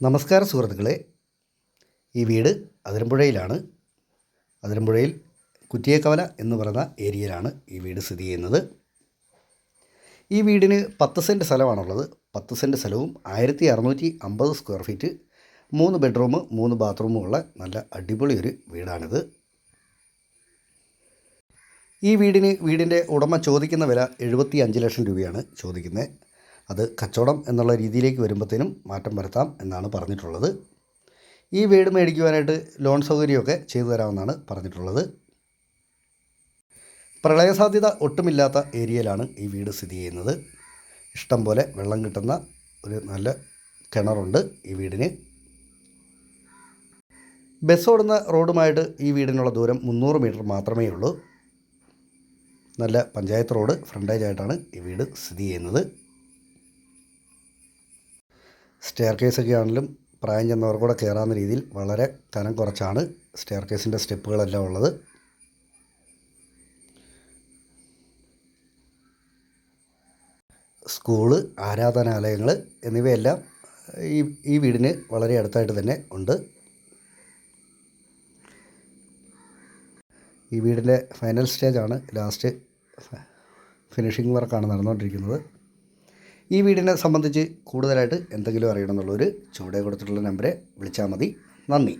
നമസ്കാരം സുഹൃത്തുക്കളെ, ഈ വീട് അതിരമ്പുഴയിലാണ്. അതിരമ്പുഴയിൽ കുറ്റിയേക്കവല എന്ന് പറയുന്ന ഏരിയയിലാണ് ഈ വീട് സ്ഥിതി ചെയ്യുന്നത്. ഈ വീടിന് 10 സെൻറ്റ് സ്ഥലമാണുള്ളത്. 10 സെൻറ്റ് സ്ഥലവും 1650 സ്ക്വയർ ഫീറ്റ്, 3 ബെഡ്റൂം 3 ബാത്റൂമുള്ള നല്ല അടിപൊളി ഒരു വീടാണിത്. ഈ വീടിൻ്റെ ഉടമ ചോദിക്കുന്ന വില 75 ലക്ഷം രൂപയാണ് ചോദിക്കുന്നത്. അത് കച്ചവടം എന്നുള്ള രീതിയിലേക്ക് വരുമ്പോഴത്തേനും മാറ്റം വരുത്താം എന്നാണ് പറഞ്ഞിട്ടുള്ളത്. ഈ വീട് മേടിക്കുവാനായിട്ട് ലോൺ സൗകര്യമൊക്കെ ചെയ്തു തരാമെന്നാണ് പറഞ്ഞിട്ടുള്ളത്. പ്രളയസാധ്യത ഒട്ടുമില്ലാത്ത ഏരിയയിലാണ് ഈ വീട് സ്ഥിതി ചെയ്യുന്നത്. ഇഷ്ടം പോലെ വെള്ളം കിട്ടുന്ന ഒരു നല്ല കിണറുണ്ട് ഈ വീടിന്. ബസ് ഓടുന്ന റോഡുമായിട്ട് ഈ വീടിനുള്ള ദൂരം 300 മീറ്റർ മാത്രമേ ഉള്ളൂ. നല്ല പഞ്ചായത്ത് റോഡ് ഫ്രണ്ടേജായിട്ടാണ് ഈ വീട് സ്ഥിതി ചെയ്യുന്നത്. സ്റ്റെയർ കേസൊക്കെ ആണെങ്കിലും പ്രായം ചെന്നവർക്കൂടെ കയറാവുന്ന രീതിയിൽ വളരെ കനം കുറച്ചാണ് സ്റ്റെയർ കേസിൻ്റെ സ്റ്റെപ്പുകളെല്ലാം ഉള്ളത്. സ്കൂള്, ആരാധനാലയങ്ങൾ എന്നിവയെല്ലാം ഈ വീടിന് വളരെ അടുത്തായിട്ട് തന്നെ ഉണ്ട്. ഈ വീടിൻ്റെ ഫൈനൽ സ്റ്റേജാണ്, ലാസ്റ്റ് ഫിനിഷിംഗ് വർക്കാണ് നടന്നുകൊണ്ടിരിക്കുന്നത്. ഈ വീടിനെ സംബന്ധിച്ച് കൂടുതലായിട്ട് എന്തെങ്കിലും അറിയണമെന്നുള്ളവർ ചുവടെ കൊടുത്തിട്ടുള്ള നമ്പറെ വിളിച്ചാൽ മതി. നന്ദി.